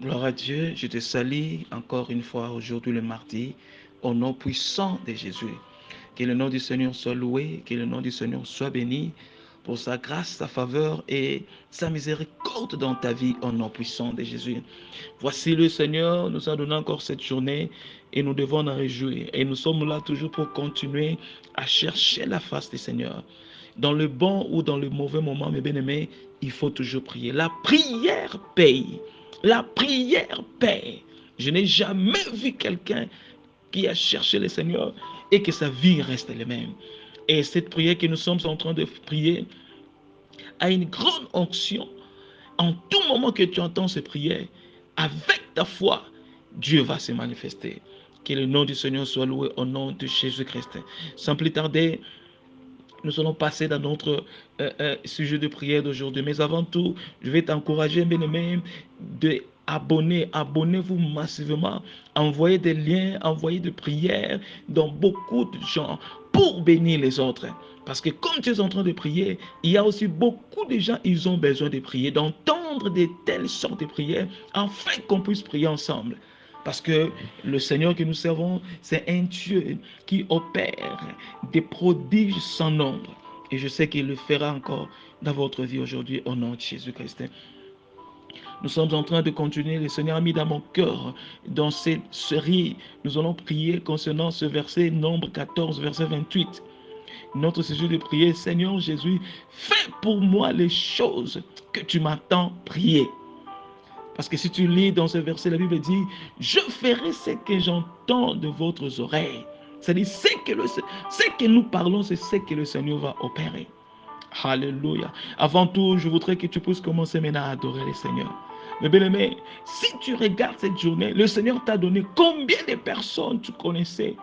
Gloire à Dieu, je te salue encore une fois aujourd'hui le mardi, au nom puissant de Jésus. Que le nom du Seigneur soit loué, que le nom du Seigneur soit béni pour sa grâce, sa faveur et sa miséricorde dans ta vie au nom puissant de Jésus. Voici le Seigneur nous a donné encore cette journée et nous devons en réjouir. Et nous sommes là toujours pour continuer à chercher la face du Seigneur. Dans le bon ou dans le mauvais moment, mes bien-aimés, il faut toujours prier. La prière paye. La prière paye. Je n'ai jamais vu quelqu'un qui a cherché le Seigneur et que sa vie reste la même. Et cette prière que nous sommes en train de prier a une grande onction. En tout moment que tu entends ces prières, avec ta foi, Dieu va se manifester. Que le nom du Seigneur soit loué au nom de Jésus-Christ. Sans plus tarder, nous allons passer dans notre sujet de prière d'aujourd'hui. Mais avant tout, je vais t'encourager, bien-aimé, de abonnez-vous massivement, envoyez des liens, envoyez des prières dans beaucoup de gens pour bénir les autres. Parce que comme tu es en train de prier, il y a aussi beaucoup de gens, ils ont besoin de prier, d'entendre de telles sortes de prières, afin qu'on puisse prier ensemble. Parce que le Seigneur que nous servons, c'est un Dieu qui opère des prodiges sans nombre. Et je sais qu'il le fera encore dans votre vie aujourd'hui au nom de Jésus-Christ. Nous sommes en train de continuer. Le Seigneur a mis dans mon cœur, dans cette série, nous allons prier concernant ce verset, Nombre 14, verset 28. Notre sujet de prière, Seigneur Jésus, fais pour moi les choses que tu m'attends prier. Parce que si tu lis dans ce verset, la Bible dit, je ferai ce que j'entends de votre oreille. C'est-à-dire, ce que nous parlons, c'est ce que le Seigneur va opérer. Alléluia. Avant tout, je voudrais que tu puisses commencer maintenant à adorer le Seigneur. Mais bien aimé, si tu regardes cette journée, le Seigneur t'a donné combien de personnes tu connaissais,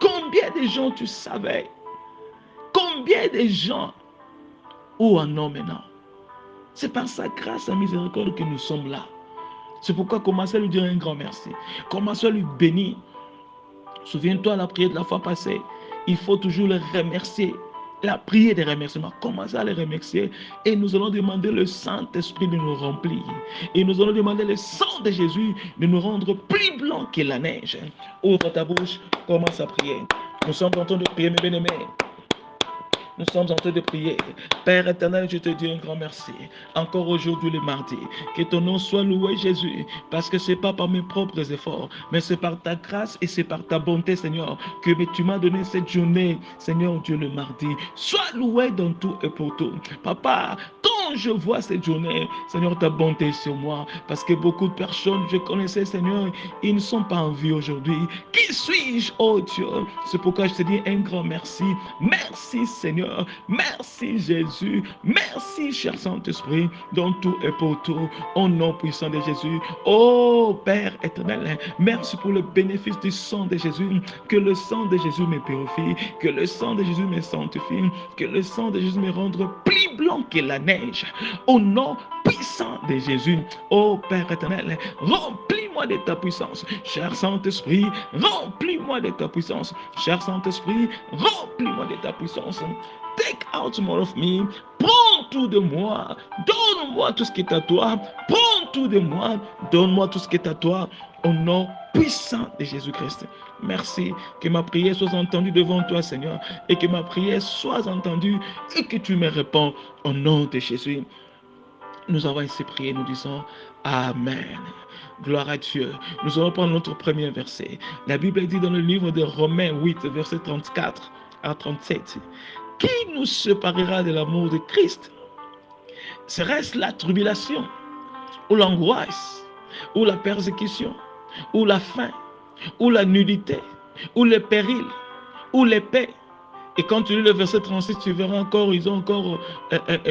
combien de gens tu savais, combien de gens où en ont maintenant. C'est par sa grâce et miséricorde que nous sommes là. C'est pourquoi commence à lui dire un grand merci. Commence à lui bénir. Souviens-toi la prière de la fois passée. Il faut toujours le remercier. La prière des remerciements. Commence à les remercier. Et nous allons demander le Saint-Esprit de nous remplir. Et nous allons demander le sang de Jésus de nous rendre plus blancs que la neige. Ouvre ta bouche. Commence à prier. Nous sommes en train de prier, mes bien-aimés. Nous sommes en train de prier. Père éternel, je te dis un grand merci. Encore aujourd'hui le mardi. Que ton nom soit loué, Jésus. Parce que ce n'est pas par mes propres efforts, mais c'est par ta grâce et c'est par ta bonté, Seigneur, que tu m'as donné cette journée, Seigneur Dieu, le mardi. Sois loué dans tout et pour tout. Papa, quand je vois cette journée, Seigneur, ta bonté sur moi. Parce que beaucoup de personnes, je connaissais, Seigneur, ils ne sont pas en vie aujourd'hui. Qui suis-je, oh Dieu? C'est pourquoi je te dis un grand merci. Merci, Seigneur. Merci Jésus. Merci, cher Saint-Esprit, dans tout et pour tout, au nom puissant de Jésus. Oh Père éternel, merci pour le bénéfice du sang de Jésus. Que le sang de Jésus me purifie, que le sang de Jésus me sanctifie, que le sang de Jésus me rende plus blanc que la neige. Au nom puissant de Jésus. Oh Père éternel, remplis-moi de ta puissance. Cher Saint-Esprit, remplis-moi de ta puissance. Cher Saint-Esprit, remplis-moi de ta puissance. Take out more of me. Prends tout de moi. Donne-moi tout ce qui est à toi. Prends tout de moi. Donne-moi tout ce qui est à toi. Au nom puissant de Jésus-Christ. Merci que ma prière soit entendue devant toi, Seigneur, et que ma prière soit entendue et que tu me réponds au nom de Jésus. Nous avons ainsi prié, nous disons Amen. Gloire à Dieu. Nous allons prendre notre premier verset. La Bible dit dans le livre de Romains 8, verset 34 à 37. Qui nous séparera de l'amour de Christ? Serait-ce la tribulation, ou l'angoisse, ou la persécution, ou la faim, ou la nudité, ou le péril, ou l'épée? Et quand tu lis le verset 36, tu verras encore, ils ont encore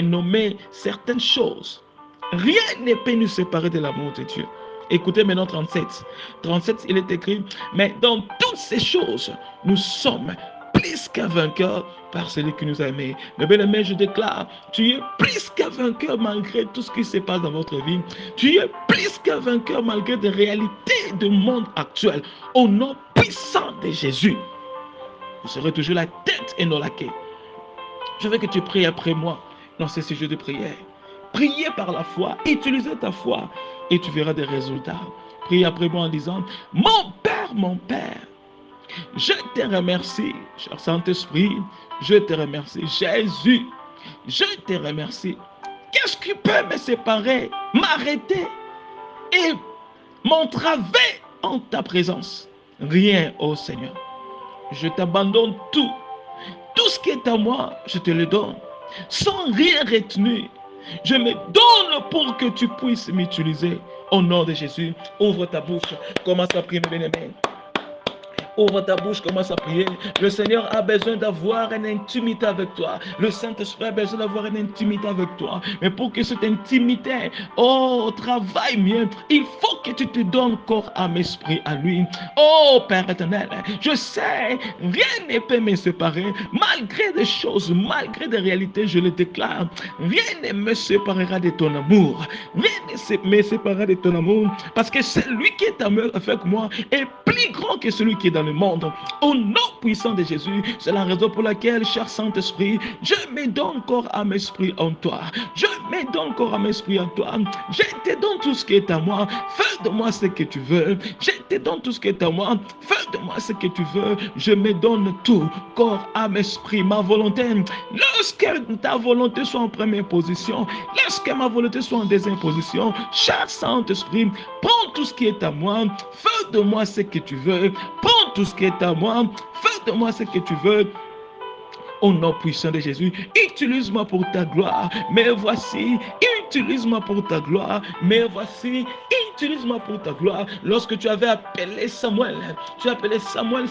nommé certaines choses. Rien ne peut nous séparer de l'amour de Dieu. Écoutez maintenant 37. 37, il est écrit, mais dans toutes ces choses, nous sommes plus qu'un vainqueur par celui qui nous a aimés. Mais bien aimé, je déclare, tu es plus qu'un vainqueur malgré tout ce qui se passe dans votre vie. Tu es plus qu'un vainqueur malgré des réalités du monde actuel. Au nom puissant de Jésus, vous serez toujours la tête et non la queue. Je veux que tu pries après moi dans ce sujet de prière. Priez par la foi. Utilisez ta foi. et tu verras des résultats. Prie après moi en disant, mon Père, je te remercie, cher Saint-Esprit, je te remercie. Jésus, je te remercie. Qu'est-ce qui peut me séparer, m'arrêter et m'entraver en ta présence? Rien, ô Seigneur. Je t'abandonne tout. Tout ce qui est à moi, je te le donne. Sans rien retenir. Je me donne pour que tu puisses m'utiliser. Au nom de Jésus, ouvre ta bouche. Commence à prier, mes bien-aimés. Ouvre ta bouche, commence à prier. Le Seigneur a besoin d'avoir une intimité avec toi. Le Saint-Esprit a besoin d'avoir une intimité avec toi. Mais pour que cette intimité, travaille mieux, il faut que tu te donnes corps, âme, esprit à lui. Oh Père éternel, je sais, rien ne peut me séparer. Malgré des choses, malgré des réalités, je le déclare. Rien ne me séparera de ton amour. Rien ne me séparera de ton amour. Parce que celui qui est avec moi est plus grand que celui qui est dans le monde. Au nom puissant de Jésus, c'est la raison pour laquelle, cher Saint-Esprit, je me donne corps à mes esprits en toi. Je me donne corps à mes esprits en toi. Je te donne tout ce qui est à moi. Fais de moi ce que tu veux. Je te donne tout ce qui est à moi. Fais de moi ce que tu veux. Je me donne tout, corps, âme, esprit, ma volonté. Lorsque ta volonté soit en première position, lorsque ma volonté soit en deuxième position, cher Saint-Esprit, prends tout ce qui est à moi. Fais de moi ce que tu veux. Prends tout ce qui est à moi, fais de moi ce que tu veux. Au nom puissant de Jésus, utilise-moi pour ta gloire. Mais voici, utilise-moi pour ta gloire. Mais voici, utilise-moi pour ta gloire. Lorsque tu avais appelé Samuel, tu as appelé Samuel.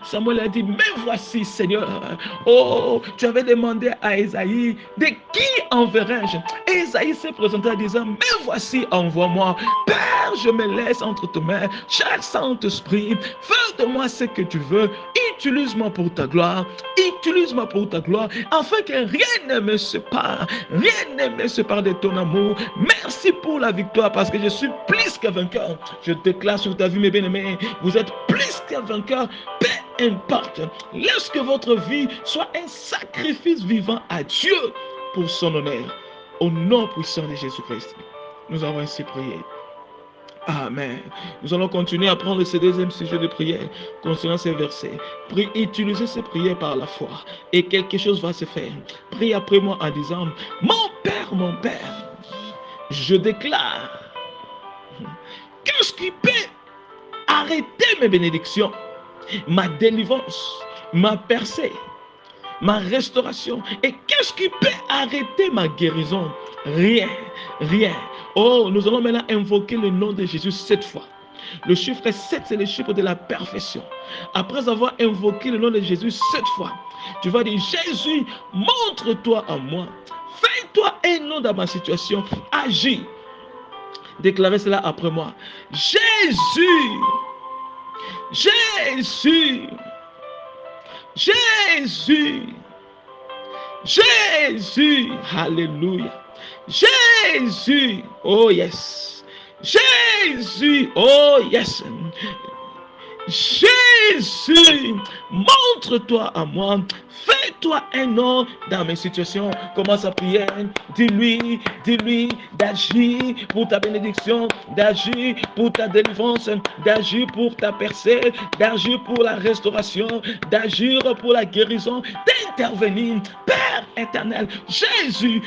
Samuel a dit, mais voici, Seigneur. Oh, tu avais demandé à Esaïe, de qui enverrai-je? Esaïe s'est présenté en disant, mais voici, envoie-moi. Père, je me laisse entre tes mains. Cher Saint-Esprit, fais de moi ce que tu veux. Utilise-moi pour ta gloire. Utilise-moi pour ta gloire, afin que rien ne me sépare, rien ne me sépare de ton amour. Merci pour la victoire, parce que je suis plus qu'un vainqueur. Je déclare sur ta vie, mes bien-aimés, vous êtes plus qu'un vainqueur. Peu importe, laisse que votre vie soit un sacrifice vivant à Dieu pour son honneur. Au nom puissant de Jésus-Christ, nous avons ainsi prié. Amen. Nous allons continuer à prendre ce deuxième sujet de prière concernant ces versets. Prie, utilisez ces prières par la foi et quelque chose va se faire. Prie après moi en disant, mon Père, je déclare, qu'est-ce qui peut arrêter mes bénédictions, ma délivrance, ma percée, ma restauration? Et qu'est-ce qui peut arrêter ma guérison? Rien, rien. Oh, nous allons maintenant invoquer le nom de Jésus 7 fois. Le chiffre 7, c'est le chiffre de la perfection. Après avoir invoqué le nom de Jésus 7 fois, tu vas dire, Jésus, montre-toi à moi. Fais-toi un nom dans ma situation. Agis. Déclarez cela après moi. Jésus, Jésus, Jésus, Jésus. Alléluia. Jésus, oh yes. Jésus, oh yes. Jésus, montre-toi à moi. Fais-toi un nom dans mes situations. Commence à prier. Dis-lui d'agir pour ta bénédiction, d'agir pour ta délivrance, d'agir pour ta percée, d'agir pour la restauration, d'agir pour la guérison, d'intervenir. Père éternel, Jésus,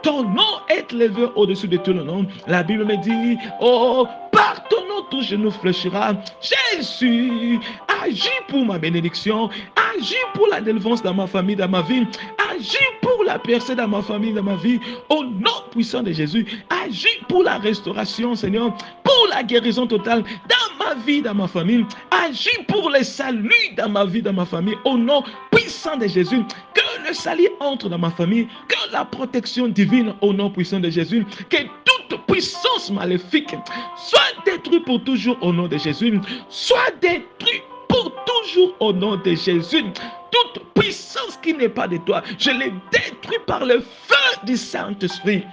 ton nom est élevé au-dessus de tout le nom. La Bible me dit, oh, par ton nom tout genou fléchira. Jésus, agis pour ma bénédiction, agis pour la délivrance dans ma famille, dans ma vie, agis pour la percée dans ma famille, dans ma vie, au nom puissant de Jésus, agis pour la restauration, Seigneur, pour la guérison totale dans ma vie, dans ma famille, agis pour le salut dans ma vie, dans ma famille, au nom puissant de Jésus, que le salut entre dans ma famille, que la protection divine au nom puissant de Jésus, que toute puissance maléfique soit détruite pour toujours au nom de Jésus, soit détruite pour toujours au nom de Jésus. Toute puissance qui n'est pas de toi, je les détruis par le feu du Saint-Esprit.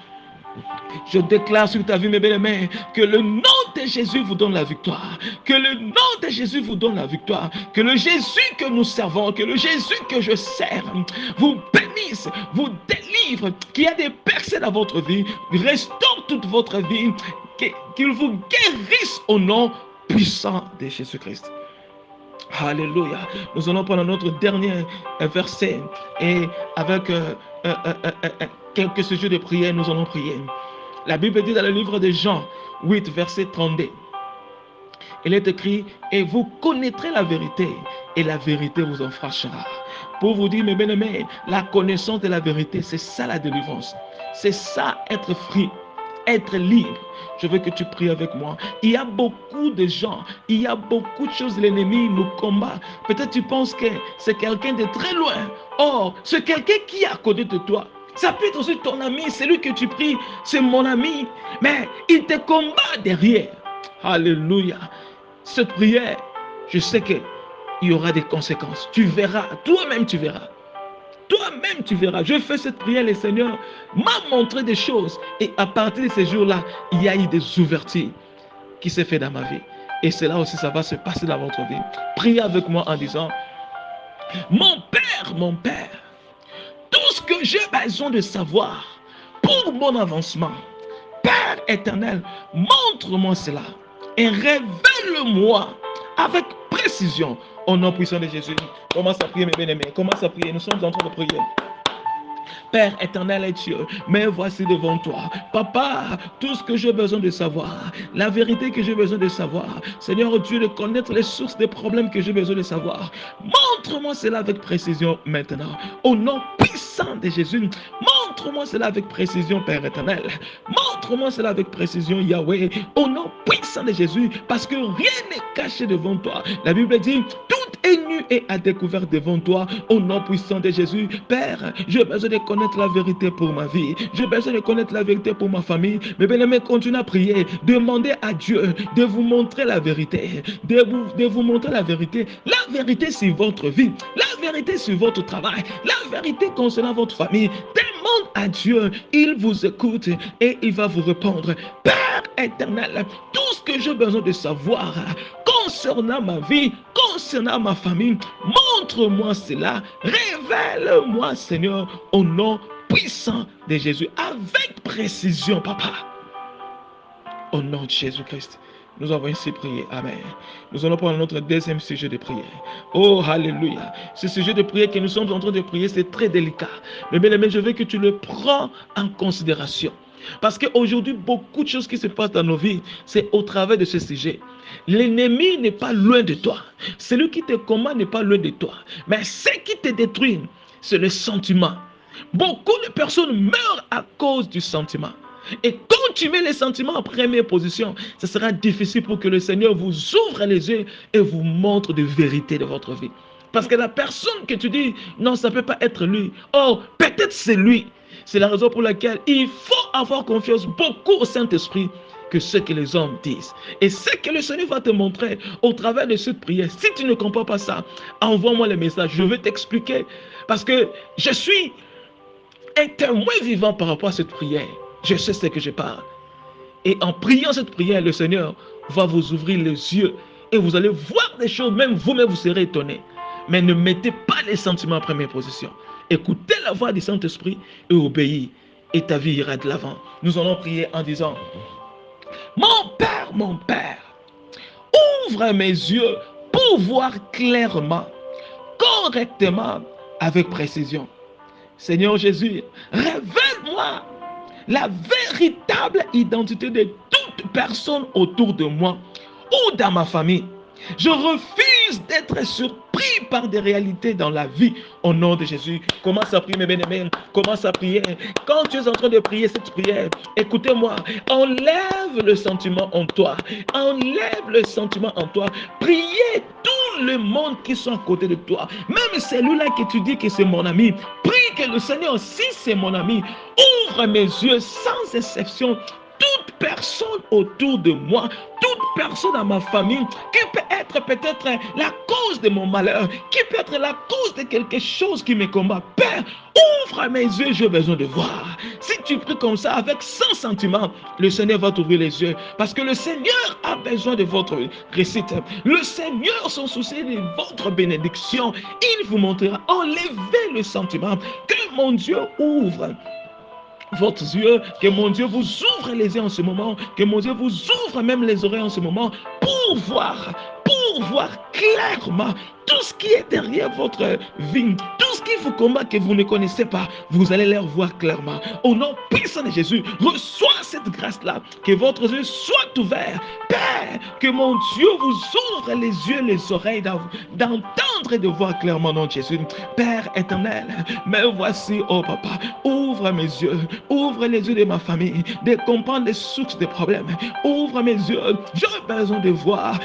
Je déclare sur ta vie, mes bien-aimés, que le nom de Jésus vous donne la victoire. Que le nom de Jésus vous donne la victoire. Que le Jésus que nous servons, que le Jésus que je sers, vous bénisse, vous délivre, qu'il y a des percées dans votre vie, restaure toute votre vie, qu'il vous guérisse au nom puissant de Jésus-Christ. Alléluia. Nous allons prendre notre dernier verset et avec quelques sujets de prière, nous allons prier. La Bible dit dans le livre de Jean 8, verset 32. Il est écrit, et vous connaîtrez la vérité, et la vérité vous en franchira. Pour vous dire, mes bien-aimés, la connaissance de la vérité, c'est ça la délivrance. C'est ça être free, être libre. Je veux que tu pries avec moi. Il y a beaucoup de gens, il y a beaucoup de choses, l'ennemi nous combat. Peut-être tu penses que c'est quelqu'un de très loin. Or, c'est quelqu'un qui est à côté de toi. Ça peut être aussi ton ami, c'est lui que tu pries, c'est mon ami. Mais il te combat derrière. Alléluia. Cette prière, je sais qu'il y aura des conséquences. Tu verras, toi-même tu verras. Toi-même tu verras. Je fais cette prière, le Seigneur m'a montré des choses. Et à partir de ces jours-là, il y a eu des ouvertures qui s'est fait dans ma vie. Et c'est là aussi ça va se passer dans votre vie. Priez avec moi en disant, mon Père, tout ce que j'ai besoin de savoir pour mon avancement, Père éternel, montre-moi cela et révèle-moi avec précision au nom puissant de Jésus. Commence à prier, mes bien-aimés. Commence à prier. Nous sommes en train de prier. Père éternel et Dieu, mais voici devant toi, Papa, tout ce que j'ai besoin de savoir, la vérité que j'ai besoin de savoir, Seigneur Dieu, de connaître les sources des problèmes que j'ai besoin de savoir. Montre-moi cela avec précision maintenant, au nom puissant de Jésus. Montre-moi cela avec précision, Père éternel. Montre-moi cela avec précision, Yahweh, au nom puissant de Jésus, parce que rien n'est caché devant toi. La Bible dit, tout est nu et à découvert devant toi, au nom puissant de Jésus. Père, j'ai besoin de connaître la vérité pour ma vie. J'ai besoin de connaître la vérité pour ma famille. Mais bien-aimés, continuez à prier. Demandez à Dieu de vous montrer la vérité. De vous montrer la vérité. La vérité sur votre vie. La vérité sur votre travail. La vérité concernant votre famille. Demande à Dieu. Il vous écoute et il va vous répondre. Père éternel, tout ce que j'ai besoin de savoir concernant ma vie, concernant ma famille, montre-moi cela. Révèle-moi, Seigneur, au nom puissant de Jésus, avec précision, Papa. Au nom de Jésus-Christ, nous avons ainsi prié. Amen. Nous allons prendre notre deuxième sujet de prière. Oh, alléluia. Ce sujet de prière que nous sommes en train de prier, c'est très délicat. Mais bien aimé, je veux que tu le prends en considération. Parce qu'aujourd'hui, beaucoup de choses qui se passent dans nos vies, c'est au travers de ce sujet. L'ennemi n'est pas loin de toi. Celui qui te combat n'est pas loin de toi. Mais ce qui te détruit, c'est le sentiment. Beaucoup de personnes meurent à cause du sentiment. Et quand tu mets les sentiments en première position, ce sera difficile pour que le Seigneur vous ouvre les yeux et vous montre de vérité de votre vie. Parce que la personne que tu dis, non, ça ne peut pas être lui. Oh, peut-être c'est lui. C'est la raison pour laquelle il faut avoir confiance beaucoup au Saint-Esprit que ce que les hommes disent. Et ce que le Seigneur va te montrer au travers de cette prière, si tu ne comprends pas ça, envoie-moi le message, je vais t'expliquer. Parce que je suis un témoin vivant par rapport à cette prière. Je sais ce que je parle. Et en priant cette prière, le Seigneur va vous ouvrir les yeux et vous allez voir des choses, même vous-même vous serez étonnés. Mais ne mettez pas les sentiments en première position. Écoutez la voix du Saint-Esprit et obéis. Et ta vie ira de l'avant. Nous allons prier en disant, mon Père, ouvre mes yeux pour voir clairement, correctement, avec précision. Seigneur Jésus, révèle-moi la véritable identité de toute personne autour de moi ou dans ma famille. Je refuse d'être surpris par des réalités dans la vie. Au nom de Jésus, commence à prier, mes bien-aimés. Commence à prier. Quand tu es en train de prier cette prière, écoutez-moi. Enlève le sentiment en toi. Enlève le sentiment en toi. Priez tout le monde qui sont à côté de toi. Même celui-là que tu dis que c'est mon ami. Prie que le Seigneur, si c'est mon ami, ouvre mes yeux sans exception. Toute personne autour de moi, toute personne dans ma famille qui peut être peut-être la cause de mon malheur, qui peut être la cause de quelque chose qui me combat. Père, ouvre mes yeux, j'ai besoin de voir. Si tu pries comme ça, avec sans sentiment, le Seigneur va t'ouvrir les yeux. Parce que le Seigneur a besoin de votre réussite. Le Seigneur s'en soucie de votre bénédiction. Il vous montrera. Enlevez le sentiment. Que mon Dieu ouvre votre yeux, que mon Dieu vous ouvre les yeux en ce moment, que mon Dieu vous ouvre même les oreilles en ce moment pour voir clairement tout ce qui est derrière votre vie, tout ce qui vous combat que vous ne connaissez pas, vous allez les voir clairement. Au nom puissant de Jésus, reçois cette grâce-là, que votre yeux soit ouvert. Père, que mon Dieu vous ouvre les yeux, les oreilles, d'entendre et de voir clairement au nom de Jésus. Père éternel, me voici, oh papa, ouvre mes yeux, ouvre les yeux de ma famille, de comprendre les sources des problèmes. Ouvre mes yeux, j'ai besoin de voir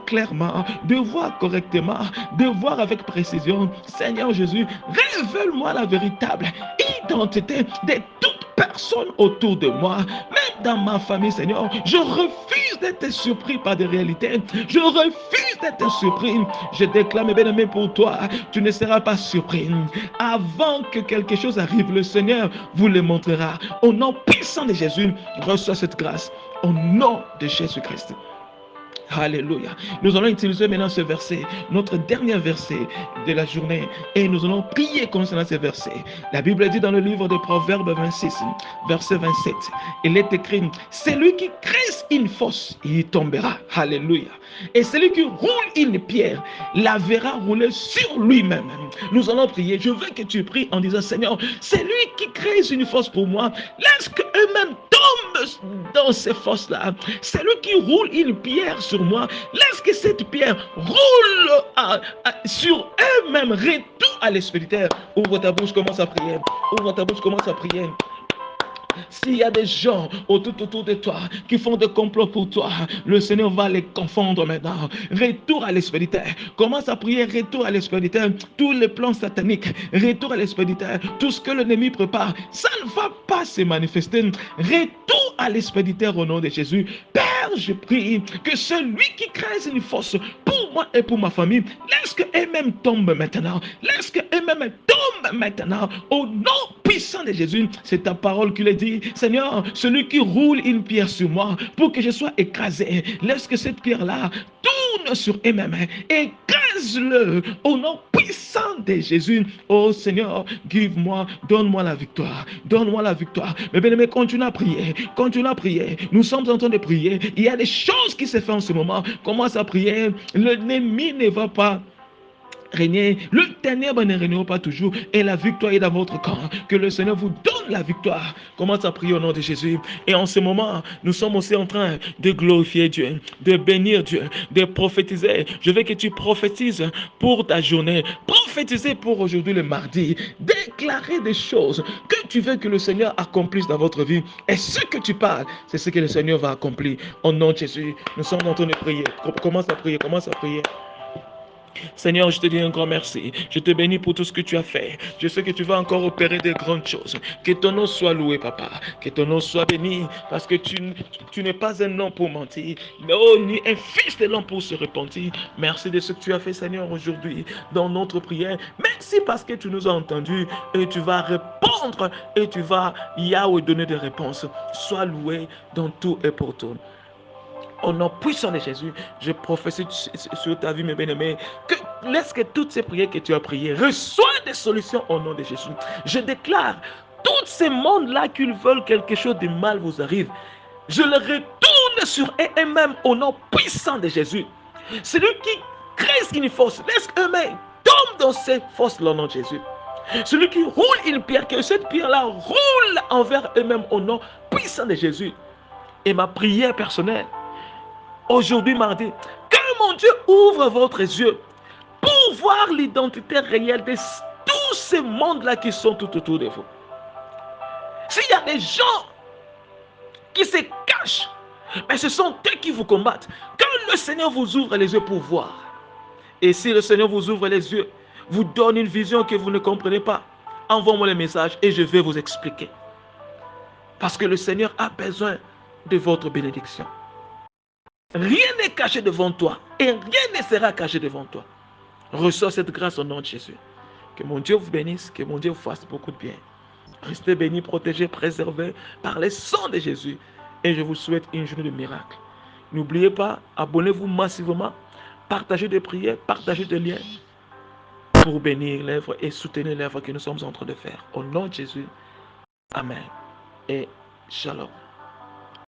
clairement, de voir correctement, de voir avec précision. Seigneur Jésus, révèle-moi la véritable identité de toute personne autour de moi, même dans ma famille, Seigneur. Je refuse d'être surpris par des réalités. Je refuse d'être surpris. Je déclare, mes bien-aimés, pour toi, tu ne seras pas surpris. Avant que quelque chose arrive, le Seigneur vous le montrera. Au nom puissant de Jésus, reçois cette grâce. Au nom de Jésus-Christ. Alléluia. Nous allons utiliser maintenant ce verset, notre dernier verset de la journée, et nous allons prier concernant ce verset. La Bible dit dans le livre de Proverbes 26, verset 27, il est écrit, celui qui creuse une fosse, il y tombera. Alléluia. Et celui qui roule une pierre, la verra rouler sur lui-même. Nous allons prier. Je veux que tu pries en disant, Seigneur, c'est lui qui crée une fosse pour moi. Laisse qu'eux-mêmes tombent dans ces fosses-là. C'est lui qui roule une pierre sur moi. Laisse que cette pierre roule sur eux-mêmes. Retour à l'expéditeur. Ouvre ta bouche, commence à prier. Ouvre ta bouche, commence à prier. S'il y a des gens autour de toi qui font des complots pour toi, le Seigneur va les confondre maintenant. Retour à l'expéditeur. Commence à prier, retour à l'expéditeur. Tous les plans sataniques, retour à l'expéditeur. Tout ce que l'ennemi prépare, ça ne va pas se manifester. Retour à l'expéditeur au nom de Jésus. Père, je prie que celui qui crée une fosse pour moi et pour ma famille, laisse qu'eux-mêmes tombent maintenant. Laisse qu'eux-mêmes tombent maintenant. Au nom puissant de Jésus, c'est ta parole qui le dit. Seigneur, celui qui roule une pierre sur moi pour que je sois écrasé, laisse que cette pierre-là tourne sur eux-mêmes. Écrase-le au nom puissant de Jésus. Oh Seigneur, donne-moi la victoire. Donne-moi la victoire. Mais bien aimé, continue à prier. Continue à prier. Nous sommes en train de prier. Il y a des choses qui se font en ce moment. Commence à prier. L'ennemi ne va pas régner, le ténèbre ne régnera pas toujours et la victoire est dans votre camp. Que le Seigneur vous donne la victoire. Commence à prier au nom de Jésus. Et en ce moment, nous sommes aussi en train de glorifier Dieu, de bénir Dieu, de prophétiser. Je veux que tu prophétises pour ta journée, prophétiser pour aujourd'hui le mardi, déclarer des choses que tu veux que le Seigneur accomplisse dans votre vie. Et ce que tu parles, c'est ce que le Seigneur va accomplir. Au nom de Jésus, nous sommes en train de prier. Commence à prier, commence à prier. Seigneur, je te dis un grand merci. Je te bénis pour tout ce que tu as fait. Je sais que tu vas encore opérer de grandes choses. Que ton nom soit loué, papa. Que ton nom soit béni. Parce que tu n'es pas un homme pour mentir. Ni un fils de l'homme pour se repentir. Merci de ce que tu as fait, Seigneur, aujourd'hui dans notre prière. Merci parce que tu nous as entendus et tu vas répondre et tu vas, Yahweh, donner des réponses. Sois loué dans tout et pour tout. Au nom puissant de Jésus, je prophétise sur ta vie, mes bien-aimés, que laisse que toutes ces prières que tu as priées reçoivent des solutions au nom de Jésus. Je déclare, tous ces mondes-là qui veulent quelque chose de mal vous arrive, je le retourne sur eux-mêmes au nom puissant de Jésus. Celui qui crée une force, laisse eux-mêmes tomber dans cette force-là au nom de Jésus. Celui qui roule une pierre, que cette pierre-là roule envers eux-mêmes au nom puissant de Jésus. Et ma prière personnelle, aujourd'hui mardi, que mon Dieu ouvre votre yeux pour voir l'identité réelle de tous ces mondes-là qui sont tout autour de vous. S'il y a des gens qui se cachent, mais ce sont eux qui vous combattent. Que le Seigneur vous ouvre les yeux pour voir. Et si le Seigneur vous ouvre les yeux, vous donne une vision que vous ne comprenez pas, envoie-moi le message et je vais vous expliquer. Parce que le Seigneur a besoin de votre bénédiction. Rien n'est caché devant toi et rien ne sera caché devant toi. Reçois cette grâce au nom de Jésus. Que mon Dieu vous bénisse, que mon Dieu vous fasse beaucoup de bien. Restez bénis, protégés, préservés par le sang de Jésus. Et je vous souhaite une journée de miracle. N'oubliez pas, abonnez-vous massivement, partagez des prières, partagez des liens pour bénir l'œuvre et soutenir l'œuvre que nous sommes en train de faire. Au nom de Jésus, Amen. et shalom.